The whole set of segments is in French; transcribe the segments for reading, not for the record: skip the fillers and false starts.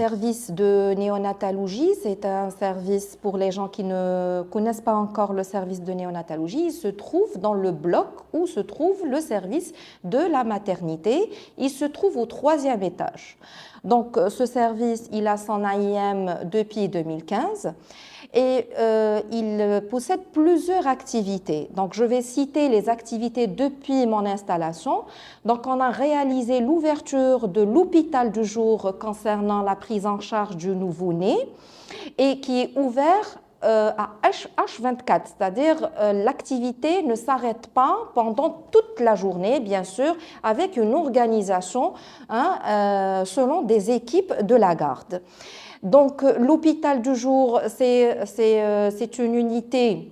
service de néonatologie, c'est un service pour les gens qui ne connaissent pas encore le service de néonatologie. Il se trouve dans le bloc où se trouve le service de la maternité. Il se trouve au 3e étage. Donc, ce service, il a son AIM depuis 2015 et il possède plusieurs activités. Donc, je vais citer les activités depuis mon installation. Donc, on a réalisé l'ouverture de l'hôpital du jour concernant la prise en charge du nouveau-né et qui est ouvert à H24, c'est-à-dire l'activité ne s'arrête pas pendant toute la journée, bien sûr, avec une organisation selon des équipes de la garde. Donc, l'hôpital du jour, c'est une unité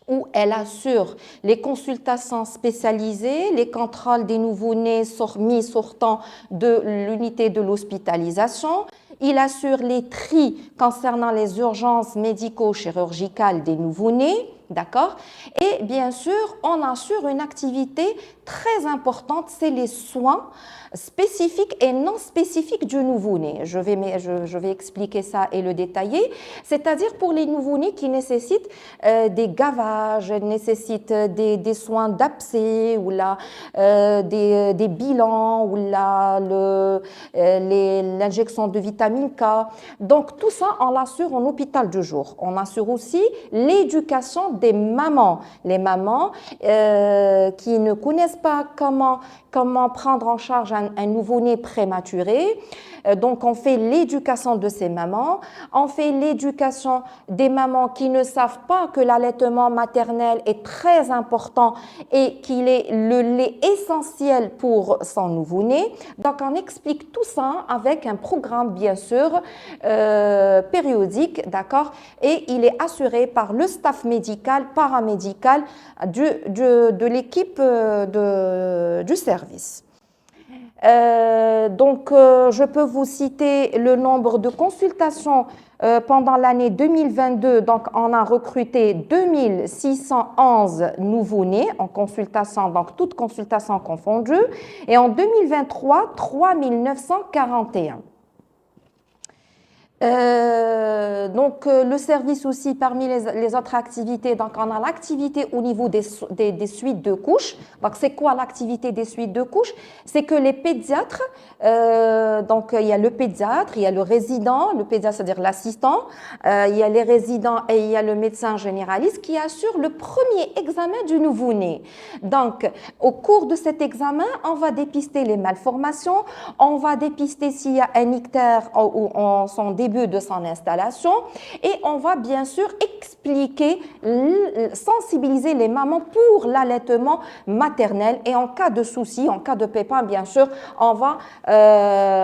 où elle assure les consultations spécialisées, les contrôles des nouveau-nés sortants de l'unité de l'hospitalisation. Il assure les tris concernant les urgences médico-chirurgicales des nouveau-nés, d'accord? Et bien sûr, on assure une activité très importante, c'est les soins spécifiques et non spécifiques du nouveau-né. Je vais expliquer ça et le détailler. C'est-à-dire pour les nouveau-nés qui nécessitent des gavages, nécessitent des soins d'abcès ou là, des bilans ou là, l'injection de vitamine K. Donc tout ça, on l'assure en hôpital du jour. On assure aussi l'éducation des mamans. Les mamans qui ne connaissent pas comment prendre en charge un nouveau-né prématuré. Donc, on fait l'éducation de ces mamans, on fait l'éducation des mamans qui ne savent pas que l'allaitement maternel est très important et qu'il est le lait essentiel pour son nouveau-né. Donc, on explique tout ça avec un programme, bien sûr, périodique, d'accord? Et il est assuré par le staff médical, paramédical de l'équipe du service. Je peux vous citer le nombre de consultations pendant l'année 2022. Donc, on a recruté 2611 nouveau-nés en consultation, donc toutes consultations confondues. Et en 2023, 3941. Le service aussi, parmi les autres activités, donc on a l'activité au niveau des suites de couches. Donc, c'est quoi l'activité des suites de couches? C'est que les pédiatres, il y a le pédiatre, il y a le résident, le pédiatre, c'est-à-dire l'assistant, il y a les résidents et il y a le médecin généraliste qui assure le premier examen du nouveau-né. Donc, au cours de cet examen, on va dépister les malformations, on va dépister s'il y a un ictère en son début de son installation et on va bien sûr expliquer, sensibiliser les mamans pour l'allaitement maternel et en cas de souci, en cas de pépin, bien sûr, on va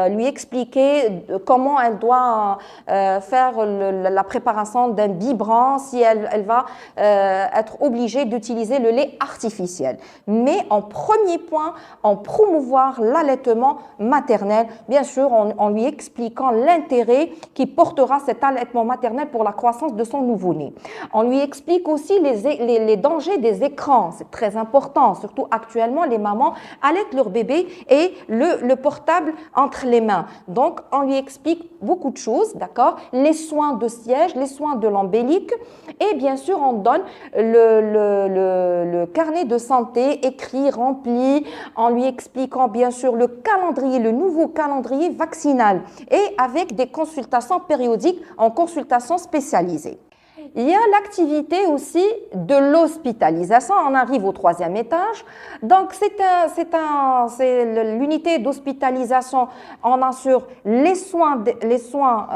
lui expliquer comment elle doit faire la préparation d'un biberon si elle va être obligée d'utiliser le lait artificiel. Mais en premier point, en promouvoir l'allaitement maternel, bien sûr, en lui expliquant l'intérêt qui portera cet allaitement maternel pour la croissance de son nouveau-né. On lui explique aussi les dangers des écrans, c'est très important, surtout actuellement, les mamans allaitent leur bébé et le portable entre les mains. Donc, on lui explique beaucoup de choses, d'accord? Les soins de siège, les soins de l'embellique et bien sûr, on donne le carnet de santé écrit, rempli, en lui expliquant bien sûr le calendrier, le nouveau calendrier vaccinal et avec des consultations périodiques en consultation spécialisée. Il y a l'activité aussi de l'hospitalisation. On arrive au 3e étage. Donc, c'est l'unité d'hospitalisation. On assure les soins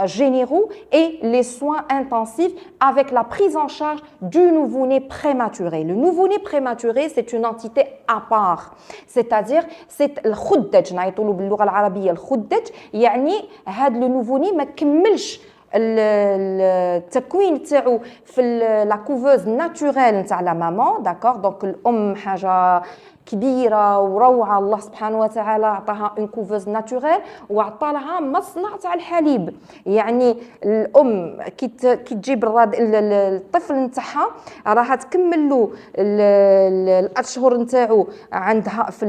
généraux et les soins intensifs avec la prise en charge du nouveau-né prématuré. Le nouveau-né prématuré, c'est une entité à part. C'est-à-dire, c'est le khuddaj. نعيطولو باللغة العربية الخدج يعني هذا le nouveau-né ما كملش التكوين تاعو في لا كوفوز ناتوريل نتاع لا مامان داكور دونك الام حاجه كبيره وروعه. الله سبحانه وتعالى عطاها اون كوفوز ناتوريل وعطى لها مصنع تاع الحليب. يعني الام كي تجيب الطفل نتاعها راها تكمل له الاشهر نتاعو عندها في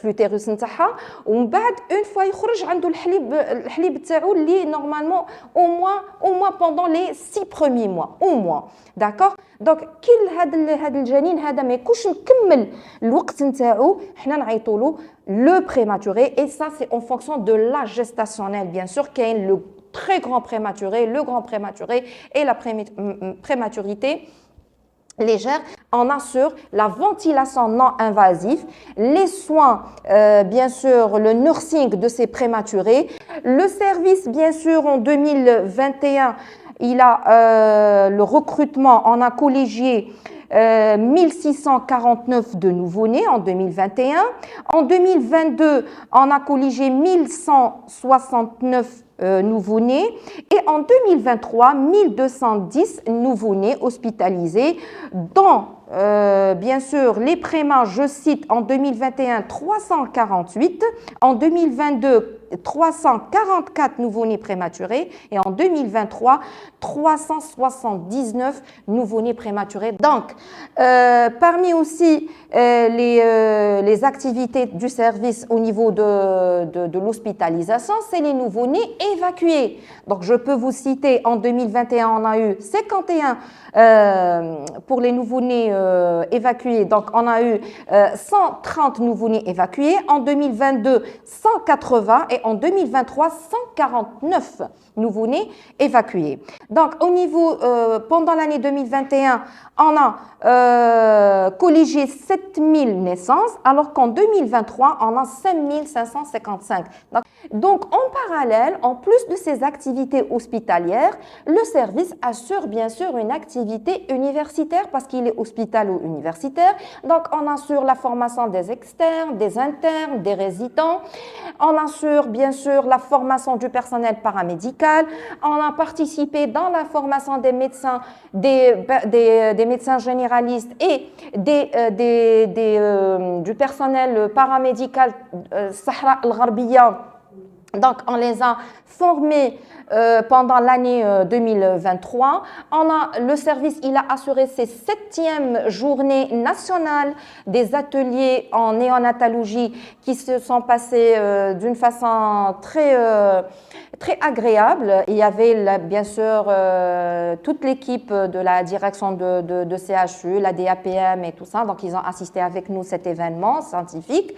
الوتيروس نتاعها، ومن بعد اون فوا يخرج عنده الحليب تاعو اللي نورمالمون au moins pendant les 6 premiers mois au moins. D'accord. Donc كي هذا الجنين هذا ما يكونش مكمل الوقت نتاعو حنا نعيطوا له le prématuré, et ça c'est en fonction de l'âge gestationnel bien sûr. كاين le très grand prématuré, le grand prématuré et la prématurité légère. On assure la ventilation non invasive, les soins, bien sûr, le nursing de ces prématurés. Le service, bien sûr, en 2021, il a le recrutement, on a collégié 1649 de nouveau-nés en 2021. En 2022, on a colligé 1169 nouveau-nés, et en 2023, 1210 nouveau-nés hospitalisés, dont bien sûr les prémas, je cite, en 2021 348, en 2022 344 nouveau-nés prématurés, et en 2023 379 nouveau-nés prématurés. Donc parmi aussi les activités du service au niveau de l'hospitalisation, c'est les nouveau-nés évacués. Donc je peux vous citer, en 2021 on a eu 51 pour les nouveau-nés évacués, donc on a eu 130 nouveau-nés évacués, en 2022 180, et en 2023 149 nouveau-nés évacués. Donc au niveau, pendant l'année 2021, on a colligé 7000 naissances, alors qu'en 2023, on a 5555. Donc en parallèle, en plus de ces activités hospitalières, le service assure bien sûr une activité universitaire parce qu'il est hospitalo-universitaire. Donc on assure la formation des externes, des internes, des résidents. On assure bien sûr la formation du personnel paramédical. On a participé dans la formation des médecins, des médecins généralistes et du personnel paramédical Sahara al-Gharbia. Donc, on les a formés pendant l'année 2023. Le service, il a assuré ses 7e journées nationales des ateliers en néonatologie qui se sont passés d'une façon très agréable. Il y avait bien sûr toute l'équipe de la direction de CHU, la DAPM et tout ça. Donc, ils ont assisté avec nous à cet événement scientifique.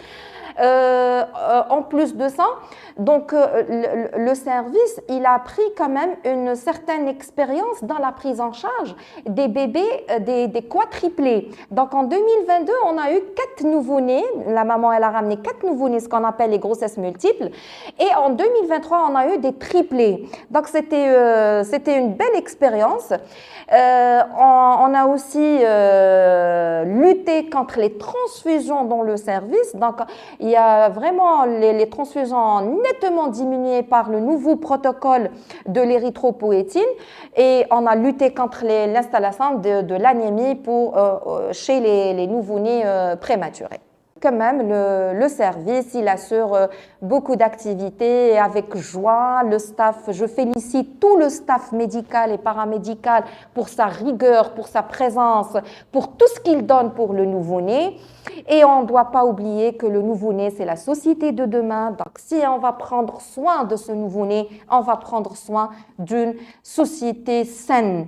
En plus de ça, donc le service, il a pris quand même une certaine expérience dans la prise en charge des bébés, des quadruplés. Donc en 2022, on a eu 4 nouveau-nés. La maman, elle a ramené 4 nouveau-nés, ce qu'on appelle les grossesses multiples. Et en 2023, on a eu des triplés. Donc c'était une belle expérience. On a aussi lutté contre les transfusions dans le service. Donc il y a vraiment les transfusions nettement diminuées par le nouveau protocole de l'érythropoïétine, et on a lutté contre l'installation de l'anémie chez les nouveau-nés prématurés. Quand même, le service, il assure beaucoup d'activités avec joie. Le staff, je félicite tout le staff médical et paramédical pour sa rigueur, pour sa présence, pour tout ce qu'il donne pour le nouveau-né. Et on ne doit pas oublier que le nouveau-né, c'est la société de demain. Donc, si on va prendre soin de ce nouveau-né, on va prendre soin d'une société saine.